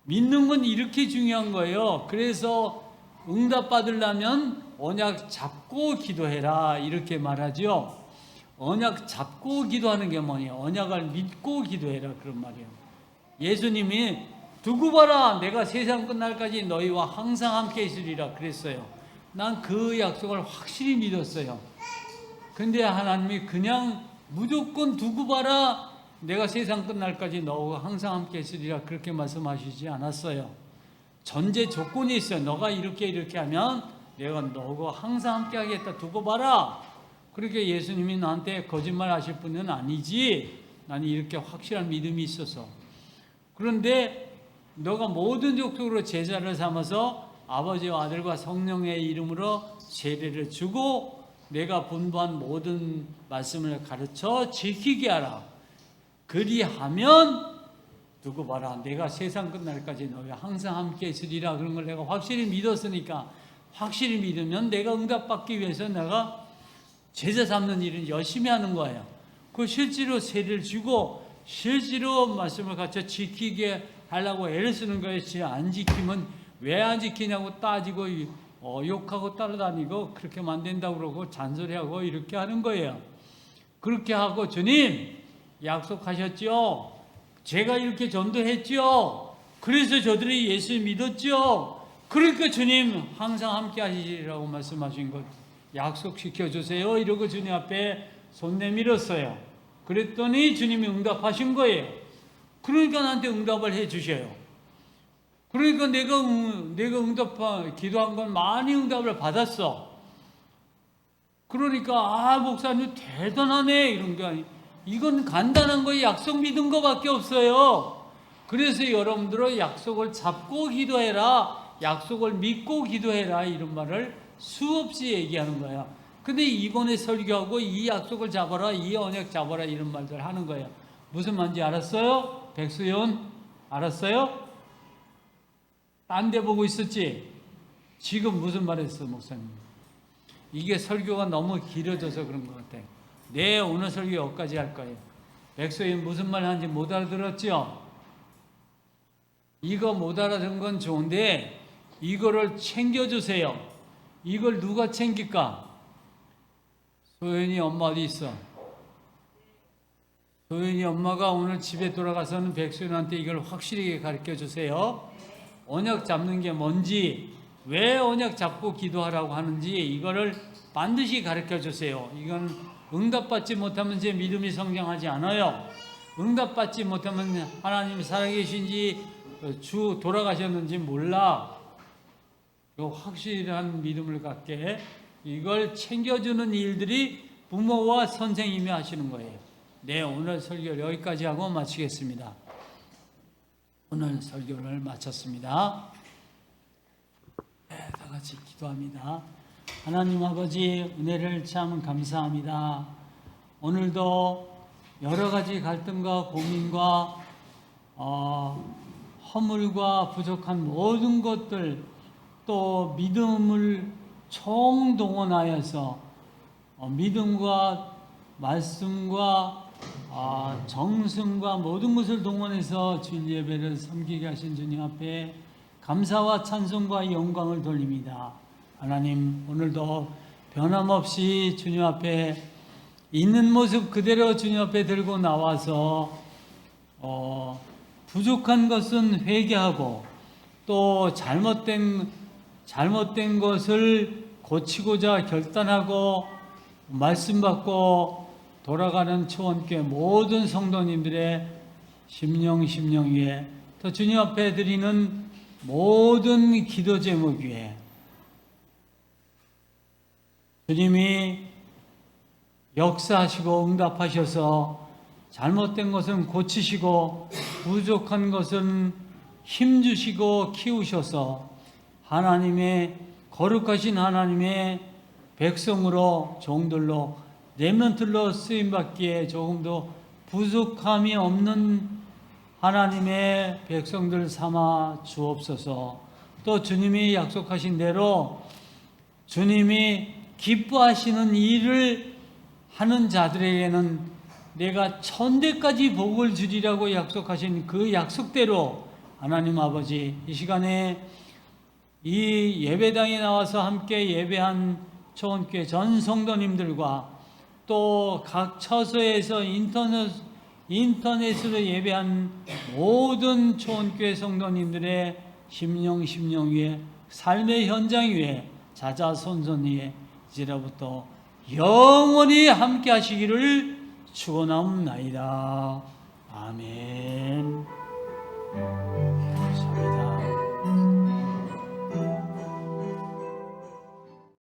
믿는 건 이렇게 중요한 거예요. 그래서 응답 받으려면 언약 잡고 기도해라 이렇게 말하죠. 언약 잡고 기도하는 게 뭐냐? 언약을 믿고 기도해라 그런 말이에요. 예수님이 두고 봐라 내가 세상 끝날까지 너희와 항상 함께 있으리라 그랬어요. 난 그 약속을 확실히 믿었어요. 근데 하나님이 그냥 무조건 두고 봐라 내가 세상 끝날까지 너와 항상 함께 있으리라 그렇게 말씀하시지 않았어요. 전제 조건이 있어요. 너가 이렇게 하면 내가 너와 항상 함께 하겠다. 두고 봐라. 그렇게 예수님이 나한테 거짓말 하실 분은 아니지. 나는 이렇게 확실한 믿음이 있어서. 그런데 너가 모든 족속으로 제자를 삼아서 아버지와 아들과 성령의 이름으로 세례를 주고 내가 분부한 모든 말씀을 가르쳐 지키게 하라. 그리하면 두고 봐라. 내가 세상 끝날까지 너희와 항상 함께 있으리라. 그런 걸 내가 확실히 믿었으니까 확실히 믿으면 내가 응답받기 위해서 내가 제자 삼는 일은 열심히 하는 거예요. 그 실제로 세례를 주고 실제로 말씀을 갖춰 지키게 하려고 애를 쓰는 거예요. 안 지키면 왜 안 지키냐고 따지고 욕하고 따라다니고 그렇게 안 된다고 그러고 잔소리하고 이렇게 하는 거예요. 그렇게 하고 주님 약속하셨죠. 제가 이렇게 전도했죠. 그래서 저들이 예수 믿었죠. 그러니까 주님 항상 함께 하시리라고 말씀하신 것 약속시켜 주세요. 이러고 주님 앞에 손 내밀었어요. 그랬더니 주님이 응답하신 거예요. 그러니까 나한테 응답을 해 주셔요. 그러니까 내가 기도한 건 많이 응답을 받았어. 그러니까 목사님 대단하네 이런 게 아니. 이건 간단한 거예요. 약속 믿은 거밖에 없어요. 그래서 여러분들은 약속을 잡고 기도해라. 약속을 믿고 기도해라. 이런 말을 수없이 얘기하는 거야. 근데 이번에 설교하고 이 약속을 잡아라. 이 언약 잡아라. 이런 말들 하는 거예요. 무슨 말인지 알았어요? 백수연 알았어요? 딴 데 보고 있었지? 지금 무슨 말 했어 목사님? 이게 설교가 너무 길어져서 그런 것 같아. 오늘 설교 여기까지 할 거예요. 백소인 무슨 말 하는지 못 알아들었죠? 이거 못 알아듣는 건 좋은데 이거를 챙겨주세요. 이걸 누가 챙길까? 소연이 엄마 어디 있어? 소연이 엄마가 오늘 집에 돌아가서는 백소연한테 이걸 확실하게 가르쳐 주세요. 언약 잡는 게 뭔지, 왜 언약 잡고 기도하라고 하는지 이거를 반드시 가르쳐 주세요. 이건 응답받지 못하면 제 믿음이 성장하지 않아요. 응답받지 못하면 하나님이 살아계신지 돌아가셨는지 몰라. 확실한 믿음을 갖게 이걸 챙겨주는 일들이 부모와 선생님이 하시는 거예요. 오늘 설교 여기까지 하고 마치겠습니다. 오늘 설교를 마쳤습니다. 네, 다 같이 기도합니다. 하나님 아버지, 은혜를 참 감사합니다. 오늘도 여러 가지 갈등과 고민과 허물과 부족한 모든 것들, 또 믿음을 총동원하여서 믿음과 말씀과 정성과 모든 것을 동원해서 주일 예배를 섬기게 하신 주님 앞에 감사와 찬송과 영광을 돌립니다. 하나님, 오늘도 변함없이 주님 앞에 있는 모습 그대로 주님 앞에 들고 나와서 부족한 것은 회개하고 또 잘못된 것을 고치고자 결단하고 말씀 받고 돌아가는 초원교회 모든 성도님들의 심령 위에 또 주님 앞에 드리는 모든 기도 제목 위에 주님이 역사하시고 응답하셔서 잘못된 것은 고치시고 부족한 것은 힘주시고 키우셔서 하나님의 거룩하신 하나님의 백성으로 종들로 렘넌트로 쓰임받기에 조금도 부족함이 없는 하나님의 백성들 삼아 주옵소서. 또 주님이 약속하신 대로 주님이 기뻐하시는 일을 하는 자들에게는 내가 천대까지 복을 주리라고 약속하신 그 약속대로 하나님 아버지, 이 시간에 이 예배당에 나와서 함께 예배한 초원교회 전 성도님들과 또 각 처소에서 인터넷으로 예배한 모든 초원교회 성도님들의 심령 위에, 삶의 현장 위에, 자자손손 위에 이제로부터 영원히 함께 하시기를 축원하옵나이다. 아멘.